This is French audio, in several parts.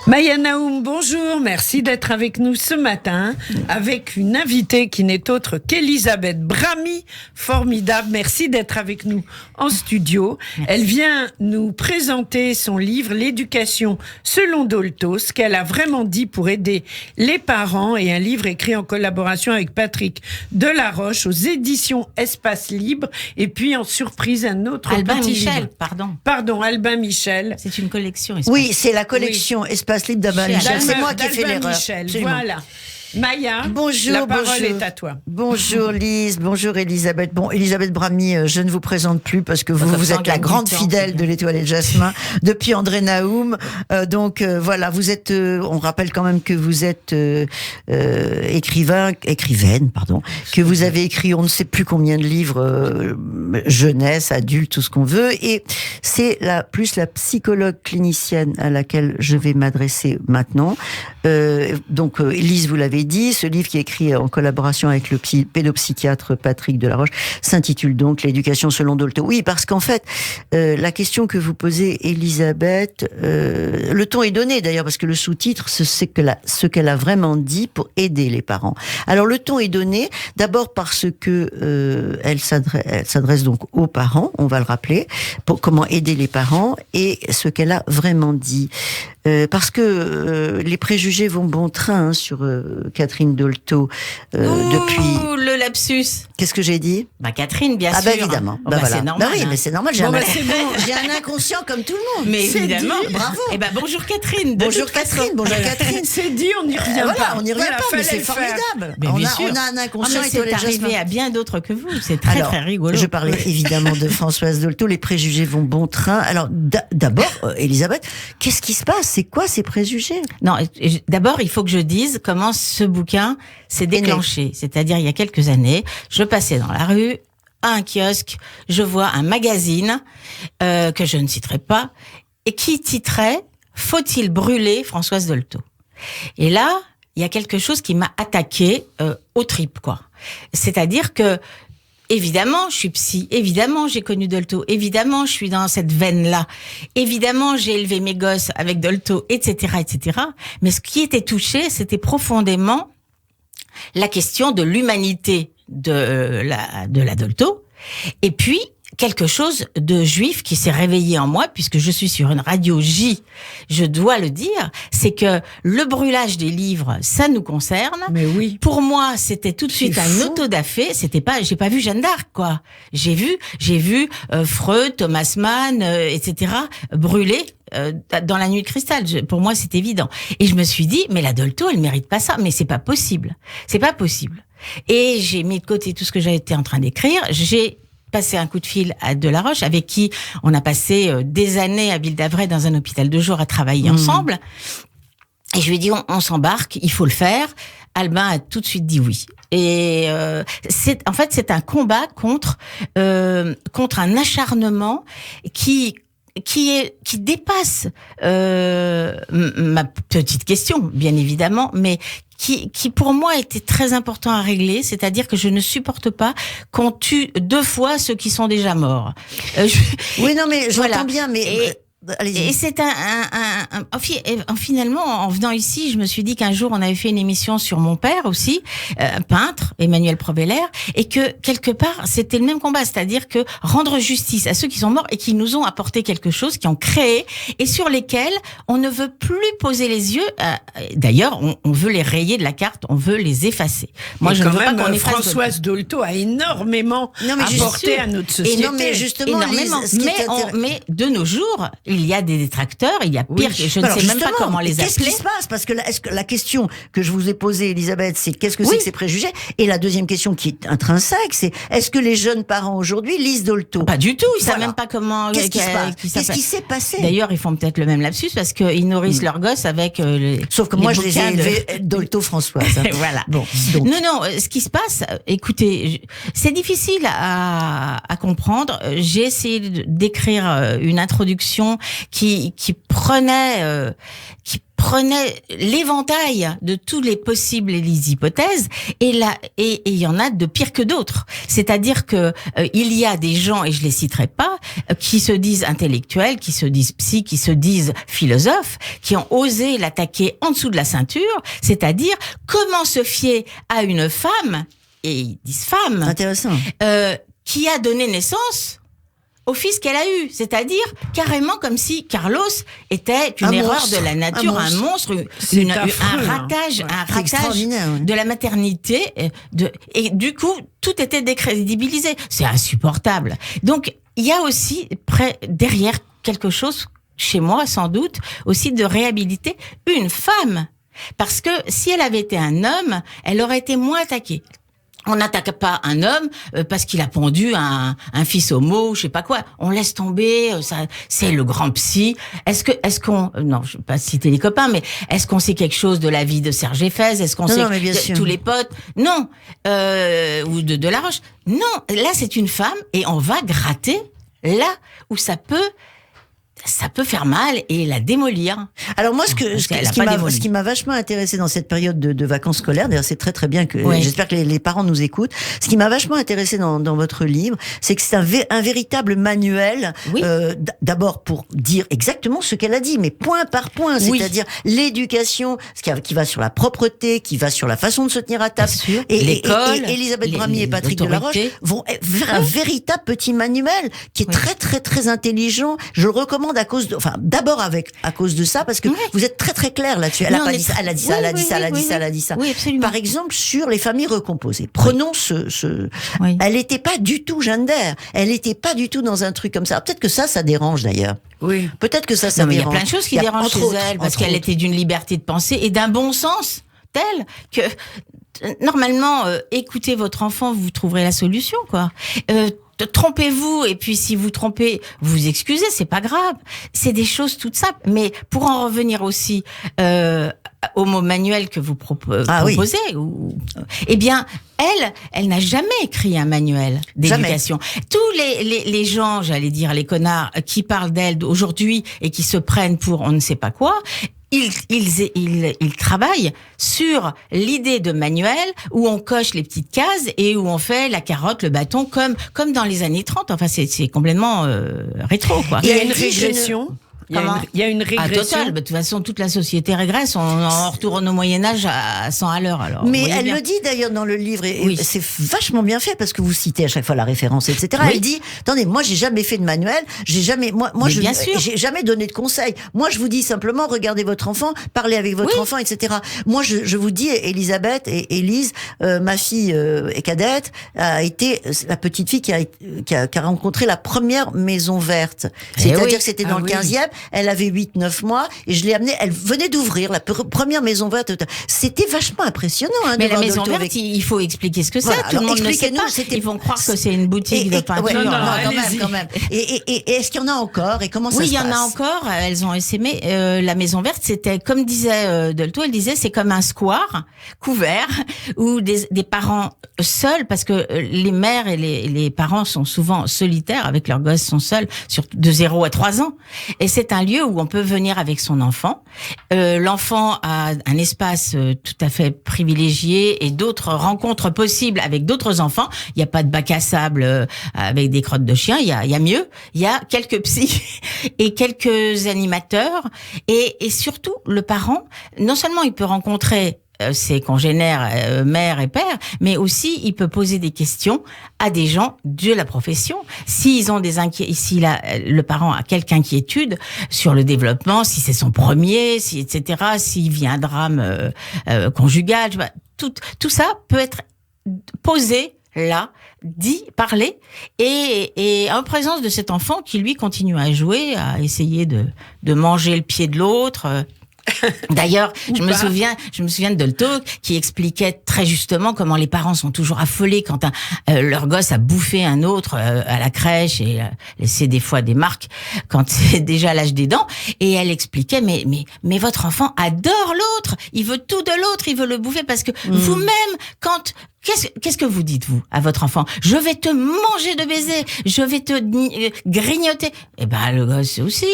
Maya Naoum, bonjour, merci d'être avec nous ce matin, avec une invitée qui n'est autre qu'Elisabeth Bramy, formidable, merci d'être avec nous en studio. Elle vient nous présenter son livre « L'éducation selon Dolto », ce qu'elle a vraiment dit pour aider les parents, et un livre écrit en collaboration avec Patrick Delaroche aux éditions Espace Libre, et puis en surprise un autre Albin petit Michel, livre. Pardon, Albin Michel. C'est une collection. Espace. Oui, c'est la collection Espace Libre d'Albin Michel. C'est moi qui ai fait l'erreur. Voilà. Maya, bonjour, la parole est à toi. Bonjour Lise, bonjour Elisabeth. Bon, Elisabeth Bramy, je ne vous présente plus parce que vous êtes la grande fidèle de l'Étoile et le Jasmin depuis André Naoum. Voilà, vous êtes, on rappelle quand même que vous êtes écrivaine, que vous avez écrit on ne sait plus combien de livres, jeunesse, adulte, tout ce qu'on veut. Et c'est la psychologue clinicienne à laquelle je vais m'adresser maintenant. Lise, vous l'avez dit, ce livre qui est écrit en collaboration avec le pédopsychiatre Patrick Delaroche s'intitule donc L'éducation selon Dolto. Oui, parce qu'en fait, la question que vous posez, Elisabeth, le ton est donné d'ailleurs, parce que le sous-titre, c'est ce qu'elle a vraiment dit pour aider les parents. Alors le ton est donné, d'abord parce que elle s'adresse donc aux parents, on va le rappeler, pour comment aider les parents, et ce qu'elle a vraiment dit. Parce que les préjugés vont bon train sur Catherine Dolto depuis... le lapsus. Qu'est-ce que j'ai dit ? Catherine, bien sûr. Ah évidemment. Voilà. C'est normal. Oui, mais c'est normal. J'ai un inconscient comme tout le monde. Mais évidemment. Bravo. Bonjour Catherine. Bonjour Catherine. C'est dit, on n'y revient pas. On n'y revient pas, mais c'est formidable. Mais on a un inconscient. C'est arrivé à bien d'autres que vous. C'est très rigolo. Je parlais évidemment de Françoise Dolto. Les préjugés vont bon train. Alors d'abord, Elisabeth, qu'est-ce qui se passe ? C'est quoi ces préjugés ? Non, d'abord, il faut que je dise comment ce bouquin s'est déclenché. C'est-à-dire, il y a quelques années, je passais dans la rue, à un kiosque, je vois un magazine que je ne citerai pas, et qui titrait « Faut-il brûler Françoise Dolto ?» Et là, il y a quelque chose qui m'a attaqué aux tripes, quoi. C'est-à-dire que évidemment, je suis psy. Évidemment, j'ai connu Dolto. Évidemment, je suis dans cette veine-là. Évidemment, j'ai élevé mes gosses avec Dolto, etc., etc. Mais ce qui était touché, c'était profondément la question de l'humanité de la Dolto. Et puis, quelque chose de juif qui s'est réveillé en moi, puisque je suis sur une radio J, je dois le dire, c'est que le brûlage des livres, ça nous concerne. Mais oui. Pour moi, c'était tout de suite un autodafé. J'ai pas vu Jeanne d'Arc, quoi. J'ai vu Freud, Thomas Mann, etc. brûler dans la nuit de cristal. Pour moi, c'est évident. Et je me suis dit, mais la Dolto, elle mérite pas ça. Mais c'est pas possible. C'est pas possible. Et j'ai mis de côté tout ce que j'étais en train d'écrire. J'ai passé un coup de fil à Delaroche, avec qui on a passé des années à Ville-d'Avray dans un hôpital de jour à travailler ensemble. Et je lui ai dit, on s'embarque, il faut le faire. Albin a tout de suite dit oui. Et c'est un combat contre un acharnement qui dépasse ma petite question, bien évidemment, mais qui pour moi était très important à régler, c'est-à-dire que je ne supporte pas qu'on tue 2 fois ceux qui sont déjà morts. Oui, non, mais j'entends bien, mais... Et c'est finalement, en venant ici, je me suis dit qu'un jour, on avait fait une émission sur mon père aussi, peintre, Emmanuel Proveller, et que, quelque part, c'était le même combat, c'est-à-dire que rendre justice à ceux qui sont morts et qui nous ont apporté quelque chose, qui ont créé, et sur lesquels on ne veut plus poser les yeux. D'ailleurs, on veut les rayer de la carte, on veut les effacer. Moi, je ne veux pas qu'on efface. Françoise Dolto a énormément apporté à notre société. Et non, mais justement, énormément. Lise, Mais de nos jours, il y a des détracteurs, il y a pire, je ne sais même pas comment les appeler. Qu'est-ce qui se passe ? Parce que la question que je vous ai posée, Elisabeth, c'est qu'est-ce que c'est que ces préjugés ? Et la deuxième question qui est intrinsèque, c'est est-ce que les jeunes parents aujourd'hui lisent Dolto ? Pas du tout, ils savent même pas comment... Qu'est-ce qui s'est passé ? D'ailleurs, ils font peut-être le même lapsus parce qu'ils nourrissent leurs gosses avec Sauf que moi, je les ai élevés Dolto Françoise. Voilà. Bon, donc. Non, ce qui se passe, écoutez, c'est difficile à comprendre. J'ai essayé d'écrire une introduction qui prenait prenait l'éventail de tous les possibles et les hypothèses, et il y en a de pire que d'autres. C'est-à-dire que il y a des gens, et je les citerai pas, qui se disent intellectuels, qui se disent psy, qui se disent philosophes, qui ont osé l'attaquer en dessous de la ceinture, c'est-à-dire comment se fier à une femme, et ils disent femme, intéressant, qui a donné naissance au fils qu'elle a eu, c'est-à-dire carrément comme si Carlos était une erreur de la nature, un monstre, un ratage de la maternité, et du coup tout était décrédibilisé. C'est insupportable. Donc il y a aussi derrière quelque chose chez moi sans doute aussi de réhabiliter une femme, parce que si elle avait été un homme, elle aurait été moins attaquée. On n'attaque pas un homme parce qu'il a pondu un fils homo, je sais pas quoi. On laisse tomber, ça, c'est le grand psy. Est-ce qu'on, non, je vais pas citer les copains, mais est-ce qu'on sait quelque chose de la vie de Serge Effès? Est-ce qu'on sait tous les potes? Non. Ou de Delaroche? Non. Là, c'est une femme et on va gratter là où ça peut faire mal et la démolir. Alors moi, ce qui m'a vachement intéressé dans cette période de vacances scolaires, d'ailleurs c'est très très bien que j'espère que les parents nous écoutent. Ce qui m'a vachement intéressé dans votre livre, c'est que c'est un véritable manuel. D'abord pour dire exactement ce qu'elle a dit, mais point par point, c'est-à-dire l'éducation, qui va sur la propreté, qui va sur la façon de se tenir à table. Et Elisabeth Bramy et Patrick Delaroche vont faire un véritable petit manuel qui est très très très intelligent. Je le recommande à cause de ça, parce que vous êtes très très clair là-dessus. Elle a dit ça, elle a dit ça, elle a dit ça, elle a dit ça, elle a dit ça. Oui, absolument. Par exemple, sur les familles recomposées. Prenons elle n'était pas du tout gender. Elle n'était pas du tout dans un truc comme ça. Alors, peut-être que ça dérange d'ailleurs. Oui. Peut-être que ça dérange. Il y a plein de choses qui dérangent chez elle, parce qu'elle était d'une liberté de penser et d'un bon sens tel que normalement, écoutez votre enfant, vous trouverez la solution, quoi. Trompez-vous, et puis si vous trompez, vous excusez, c'est pas grave. C'est des choses toutes simples. Mais pour en revenir aussi au mot manuel que vous proposez, eh bien, elle n'a jamais écrit un manuel d'éducation. Jamais. Tous les gens, j'allais dire les connards, qui parlent d'elle aujourd'hui et qui se prennent pour on ne sait pas quoi, ils travaillent sur l'idée de manuel où on coche les petites cases et où on fait la carotte, le bâton, comme dans les années 30. Enfin, c'est complètement rétro, quoi. Il y a une régression. Il y a une régression. Totale. De toute façon, toute la société régresse. On retourne au Moyen-Âge à 100 à l'heure. Alors, mais elle le dit d'ailleurs dans le livre, et c'est vachement bien fait parce que vous citez à chaque fois la référence, etc. Elle dit, attendez, moi j'ai jamais fait de manuel, j'ai jamais donné de conseils. Moi je vous dis simplement, regardez votre enfant, parlez avec votre enfant, etc. Moi je vous dis, Elisabeth et Élise, ma fille est cadette, a été la petite fille qui a rencontré la première maison verte. C'est-à-dire que c'était dans le 15e. Elle avait 8-9 mois et je l'ai amenée, elle venait d'ouvrir la première maison verte. C'était vachement impressionnant. Mais la maison verte, il faut expliquer ce que c'est. Tout le monde ne sait pas. Ils vont croire que c'est une boutique de peinture. Non, quand même. Et est-ce qu'il y en a encore et comment ça se passe? Oui, il y en a encore. Elles ont essaimé. La maison verte, c'était, comme disait Dolto, elle disait, c'est comme un square couvert où des parents seuls, parce que les mères et les parents sont souvent solitaires avec leurs gosses, sont seuls de 0 à 3 ans. Et c'est un lieu où on peut venir avec son enfant. L'enfant a un espace tout à fait privilégié et d'autres rencontres possibles avec d'autres enfants. Il n'y a pas de bac à sable avec des crottes de chien. Il y a mieux. Il y a quelques psys et quelques animateurs. Et surtout, le parent, non seulement il peut rencontrer ses congénères, mère et père, mais aussi il peut poser des questions à des gens de la profession. S'ils ont si le parent a quelque inquiétude sur le développement, si c'est son premier, etc., s'il vit un drame conjugal, tout ça peut être posé là, dit, parlé, et en présence de cet enfant qui lui continue à jouer, à essayer de manger le pied de l'autre. D'ailleurs, je me souviens de Dolto qui expliquait très justement comment les parents sont toujours affolés quand leur gosse a bouffé un autre à la crèche et laissé des fois des marques quand c'est déjà l'âge des dents. Et elle expliquait mais votre enfant adore l'autre, il veut tout de l'autre, il veut le bouffer parce que vous-même quand Qu'est-ce que vous dites, vous, à votre enfant? Je vais te manger de baisers, je vais te grignoter. Eh ben, le gosse aussi.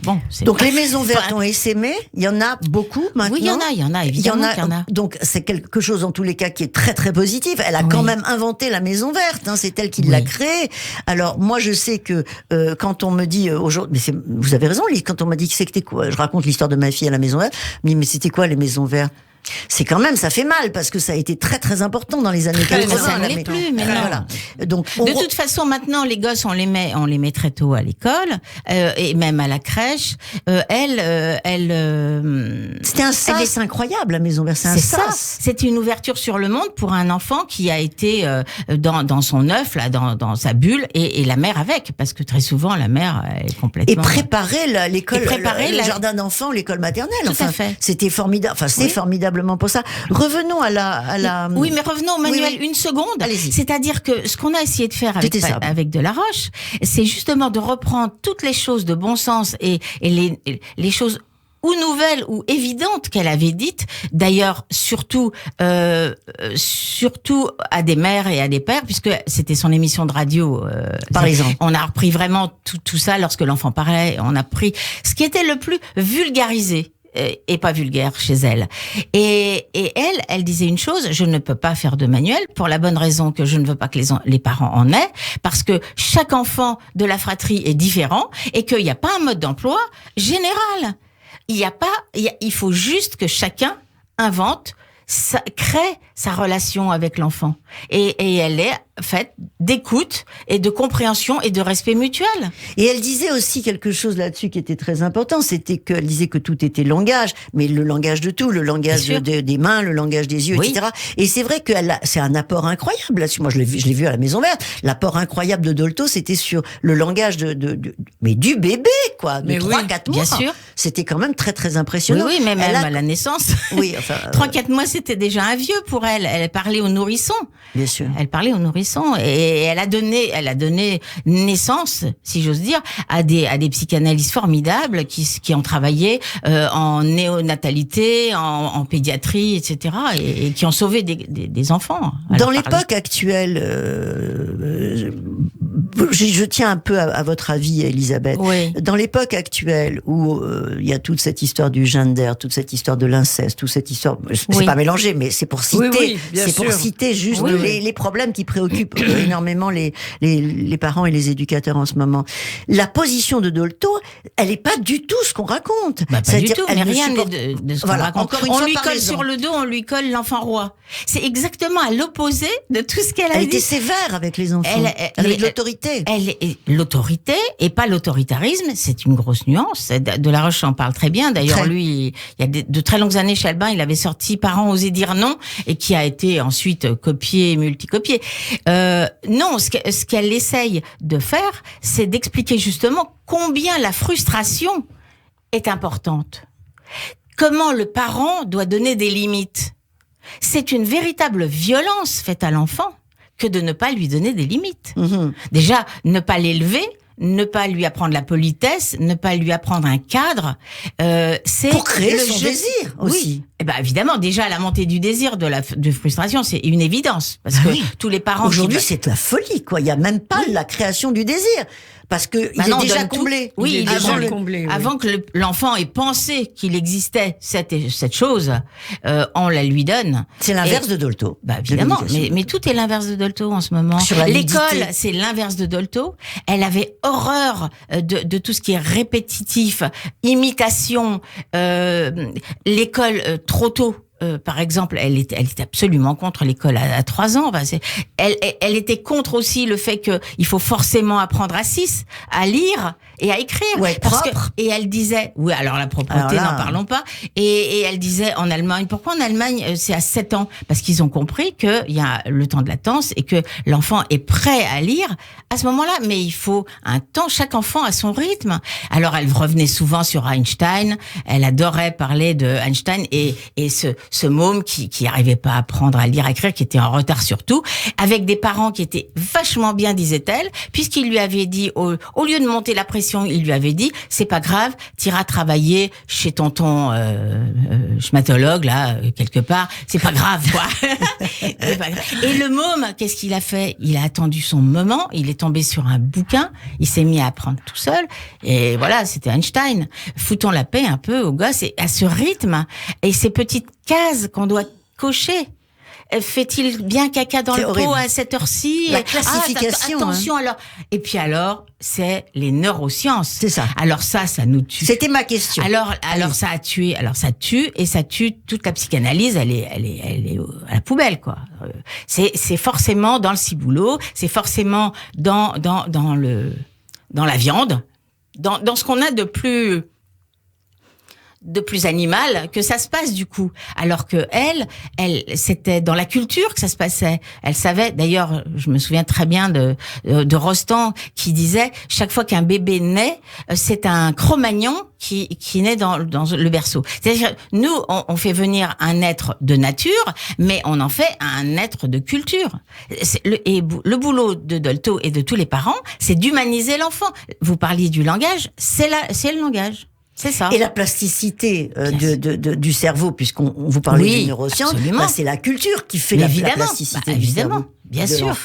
Bon, donc, les maisons vertes ont essaimé. Il y en a beaucoup maintenant. Oui, il y en a, évidemment qu'il y en a. Donc, c'est quelque chose, en tous les cas, qui est très, très positif. Elle a quand même inventé la maison verte. Hein, c'est elle qui l'a créée. Alors, moi, je sais que quand on me dit aujourd'hui, mais vous avez raison, Lise, quand on m'a dit que c'était quoi, je raconte l'histoire de ma fille à la maison verte, mais c'était quoi les maisons vertes? C'est quand même, ça fait mal parce que ça a été très très important dans les années 80. Ça ne l'est plus, mais non. Voilà. Donc, de toute façon, maintenant, les gosses, on les met très tôt à l'école et même à la crèche. C'était un sas incroyable, la maison verte. C'est un sas. C'est une ouverture sur le monde pour un enfant qui a été dans son œuf, là, dans sa bulle, et la mère avec, parce que très souvent la mère est complètement. Et préparer l'école, le jardin d'enfants, l'école maternelle. Tout à fait. C'était formidable. Enfin, c'est formidable. Pour ça. Revenons à la... Oui, mais revenons au manuel une seconde. Allez-y. C'est-à-dire que ce qu'on a essayé de faire avec Delaroche, c'est justement de reprendre toutes les choses de bon sens et les choses ou nouvelles ou évidentes qu'elle avait dites, d'ailleurs surtout à des mères et à des pères, puisque c'était son émission de radio. Par exemple, on a repris vraiment tout ça lorsque l'enfant parlait. On a pris ce qui était le plus vulgarisé et pas vulgaire chez elle. Et elle disait une chose: je ne peux pas faire de manuel pour la bonne raison que je ne veux pas que les parents en aient, parce que chaque enfant de la fratrie est différent et qu'il n'y a pas un mode d'emploi général. Il faut juste que chacun invente, crée sa relation avec l'enfant. Et elle est faite d'écoute et de compréhension et de respect mutuel. Et elle disait aussi quelque chose là-dessus qui était très important, c'était qu'elle disait que tout était langage, mais le langage de tout, le langage des mains, le langage des yeux, etc. Et c'est vrai que c'est un apport incroyable là-dessus. Moi, je l'ai vu à la Maison Verte. L'apport incroyable de Dolto, c'était sur le langage mais du bébé, quoi, de 3-4 mois. Bien sûr. C'était quand même très, très impressionnant. Oui, mais même à la naissance. Oui, enfin. 3-4 mois, c'était déjà un vieux pour elle. Elle parlait aux nourrissons. Bien sûr. Elle parlait aux nourrissons et elle a donné naissance, si j'ose dire, à des psychanalystes formidables qui ont travaillé en néonatalité, en pédiatrie, etc. et qui ont sauvé des enfants. Dans l'époque actuelle, je tiens un peu à votre avis, Elisabeth. Oui. Dans l'époque actuelle où il y a toute cette histoire du gender, toute cette histoire de l'inceste, toute cette histoire, c'est pas mélangé, mais c'est pour citer, pour citer juste les problèmes qui préoccupent énormément les parents et les éducateurs en ce moment. La position de Dolto, elle est pas du tout ce qu'on raconte. Pas du tout, mais rien de ce qu'on raconte. Encore une fois, on lui colle sur le dos, on lui colle l'enfant roi. C'est exactement à l'opposé de tout ce qu'elle a dit. Elle était sévère avec les enfants, avec l'autorité. L'autorité et pas l'autoritarisme, c'est une grosse nuance. Delaroche en parle très bien. D'ailleurs, lui, il y a de très longues années chez Albin, il avait sorti Parents osaient dire non, et qui a été ensuite copié, multicopié. Non, ce qu'elle essaye de faire, c'est d'expliquer justement combien la frustration est importante. Comment le parent doit donner des limites. C'est une véritable violence faite à l'enfant que de ne pas lui donner des limites. Mmh. Déjà, ne pas l'élever, ne pas lui apprendre la politesse, ne pas lui apprendre un cadre, c'est pour créer son désir aussi. Oui. Eh ben évidemment, déjà la montée du désir, de frustration, c'est une évidence parce que tous les parents aujourd'hui c'est la folie, quoi. Il y a même pas la création du désir. Parce que il est déjà comblé. Oui, il est déjà comblé. Avant que l'enfant ait pensé qu'il existait cette chose, on la lui donne. C'est l'inverse de Dolto. Bah évidemment, mais tout est l'inverse de Dolto en ce moment. L'école, c'est l'inverse de Dolto. Elle avait horreur de tout ce qui est répétitif, imitation, l'école trop tôt. Par exemple, elle était absolument contre l'école à 3 ans. Enfin, elle était contre aussi le fait que il faut forcément apprendre à 6, à lire et à écrire. Et elle disait, oui, alors la propreté, n'en parlons pas. Et elle disait en Allemagne, pourquoi en Allemagne c'est à 7 ans? Parce qu'ils ont compris qu'il y a le temps de latence et que l'enfant est prêt à lire à ce moment-là. Mais il faut un temps, chaque enfant a son rythme. Alors elle revenait souvent sur Einstein. Elle adorait parler de Einstein et ce môme qui arrivait pas à apprendre à lire, à écrire, qui était en retard sur tout, avec des parents qui étaient vachement bien, disait-elle, puisqu'il lui avait dit, au lieu de monter la pression si il lui avait dit, c'est pas grave, t'iras travailler chez tonton schmatologue, là, quelque part, c'est pas grave, quoi. C'est pas grave. Et le môme, qu'est-ce qu'il a fait? Il a attendu son moment, il est tombé sur un bouquin, il s'est mis à apprendre tout seul, et voilà, c'était Einstein. Foutons la paix un peu aux gosses, et à ce rythme, et ces petites cases qu'on doit cocher. Fait-il bien caca dans le pot à cette heure-ci? La classification. Attention, alors. Et puis alors, c'est les neurosciences. C'est ça. Alors ça nous tue. C'était ma question. Alors ça a tué. Alors ça tue et ça tue toute la psychanalyse. Elle est à la poubelle, quoi. C'est forcément dans le ciboulot. C'est forcément dans la viande, dans ce qu'on a de plus animal que ça se passe du coup, alors que elle c'était dans la culture que ça se passait. Elle savait, d'ailleurs, je me souviens très bien de Rostand qui disait chaque fois qu'un bébé naît, c'est un Cro-Magnon qui naît dans le berceau. C'est-à-dire nous on fait venir un être de nature, mais on en fait un être de culture. Le boulot de Dolto et de tous les parents, c'est d'humaniser l'enfant. Vous parliez du langage, c'est le langage. C'est ça. Et la plasticité du cerveau, puisqu'on vous parlait de neurosciences, c'est la culture qui fait la plasticité du cerveau. Bien sûr.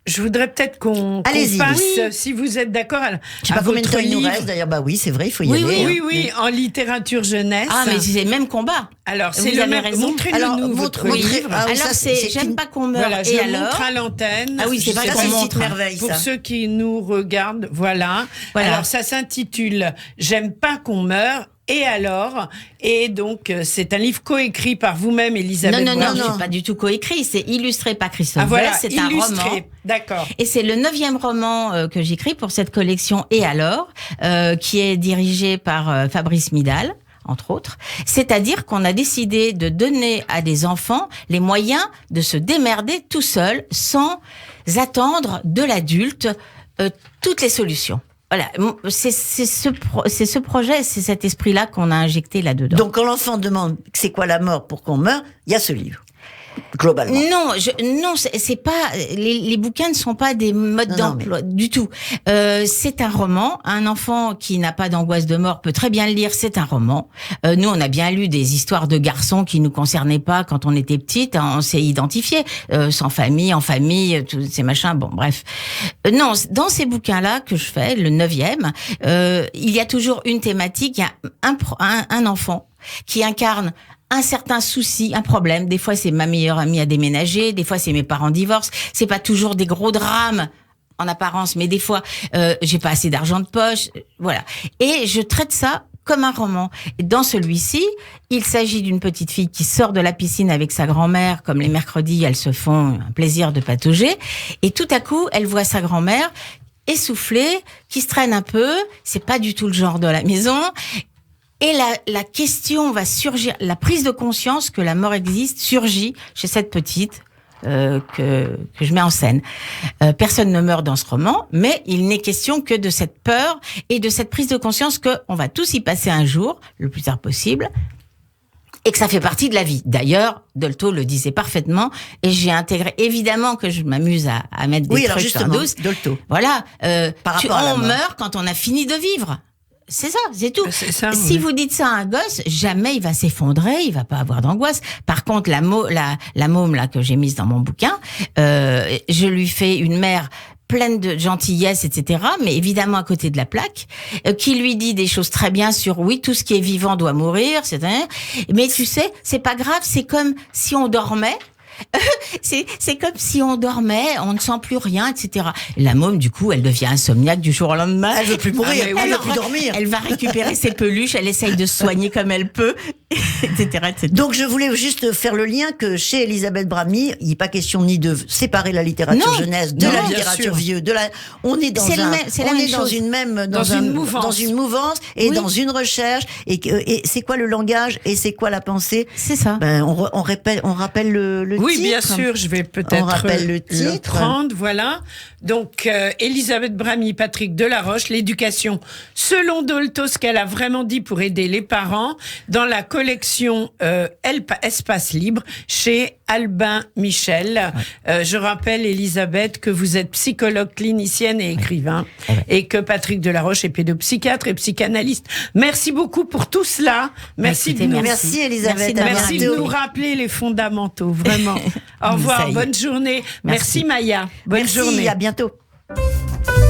Je voudrais peut-être qu'on passe, si vous êtes d'accord, je sais pas combien de temps il nous reste, d'ailleurs. Bah oui, c'est vrai, il faut y aller. Oui, en littérature jeunesse. Ah, mais c'est le même combat. Alors, c'est le même. Montrez-le-nous, votre livre. Alors, j'aime pas qu'on meure. Voilà, je montre à l'antenne. Ah oui, c'est vrai qu'on montre. Pour ceux qui nous regardent, voilà. Alors, ça s'intitule « J'aime pas qu'on meure ». Et alors, et donc c'est un livre coécrit par vous-même, Elisabeth. Non, c'est pas du tout coécrit, c'est illustré par Christophe Weiss, c'est illustré. Un roman. D'accord. Et c'est le 9e roman que j'écris pour cette collection Et alors, qui est dirigé par Fabrice Midal, entre autres. C'est-à-dire qu'on a décidé de donner à des enfants les moyens de se démerder tout seuls, sans attendre de l'adulte toutes les solutions. Voilà, c'est ce projet, c'est cet esprit-là qu'on a injecté là-dedans. Donc, quand l'enfant demande c'est quoi la mort pour qu'on meure, il y a ce livre. Globalement. Non, c'est pas, les bouquins ne sont pas des modes d'emploi du tout. C'est un roman. Un enfant qui n'a pas d'angoisse de mort peut très bien le lire. C'est un roman. Nous, on a bien lu des histoires de garçons qui nous concernaient pas quand on était petite. On s'est identifié, sans famille, en famille, tous ces machins. Bon, bref. Non, dans ces bouquins-là que je fais, le 9e, il y a toujours une thématique. Il y a un enfant qui incarne un certain souci, un problème. Des fois, c'est ma meilleure amie a déménagé. Des fois, c'est mes parents divorcent. C'est pas toujours des gros drames en apparence, mais des fois, j'ai pas assez d'argent de poche. Voilà. Et je traite ça comme un roman. Et dans celui-ci, il s'agit d'une petite fille qui sort de la piscine avec sa grand-mère. Comme les mercredis, elles se font un plaisir de patauger. Et tout à coup, elle voit sa grand-mère essoufflée, qui se traîne un peu. C'est pas du tout le genre de la maison. Et la question va surgir, la prise de conscience que la mort existe surgit chez cette petite que je mets en scène. Personne ne meurt dans ce roman, mais il n'est question que de cette peur et de cette prise de conscience qu'on va tous y passer un jour, le plus tard possible, et que ça fait partie de la vie. D'ailleurs, Dolto le disait parfaitement, et j'ai intégré, évidemment que je m'amuse à mettre des trucs sur douce. Dolto. Voilà, on meurt quand on a fini de vivre. C'est ça, c'est tout. C'est ça, si vous dites ça à un gosse, jamais il va s'effondrer, il va pas avoir d'angoisse. Par contre, la môme là que j'ai mise dans mon bouquin, je lui fais une mère pleine de gentillesse, etc., mais évidemment à côté de la plaque, qui lui dit des choses très bien sur oui, tout ce qui est vivant doit mourir, mais tu sais, c'est pas grave, c'est comme si on dormait. C'est comme si on dormait, on ne sent plus rien, etc. Et la môme, du coup, elle devient insomniaque du jour au lendemain. Elle veut plus mourir, elle veut plus dormir. Elle va récupérer ses peluches, elle essaye de se soigner comme elle peut, etc., etc. Donc, je voulais juste faire le lien que chez Elisabeth Bramy, il n'est pas question ni de séparer la littérature jeunesse de la littérature vieux. On est dans une mouvance et dans une recherche. Et c'est quoi le langage et c'est quoi la pensée? C'est ça. On rappelle le Oui, bien sûr, je vais peut-être On rappelle le titre. prendre, voilà. Donc, Elisabeth Bramy, Patrick Delaroche, l'éducation selon Dolto, ce qu'elle a vraiment dit pour aider les parents, dans la collection Espace Libre, chez Albin Michel. Je rappelle, Elisabeth, que vous êtes psychologue clinicienne et écrivain, et que Patrick Delaroche est pédopsychiatre et psychanalyste. Merci beaucoup pour tout cela. Merci de nous... Merci Elisabeth. Merci de nous rappeler les fondamentaux, vraiment. Au revoir, bonne journée. Merci Maya. Bonne journée. À bientôt.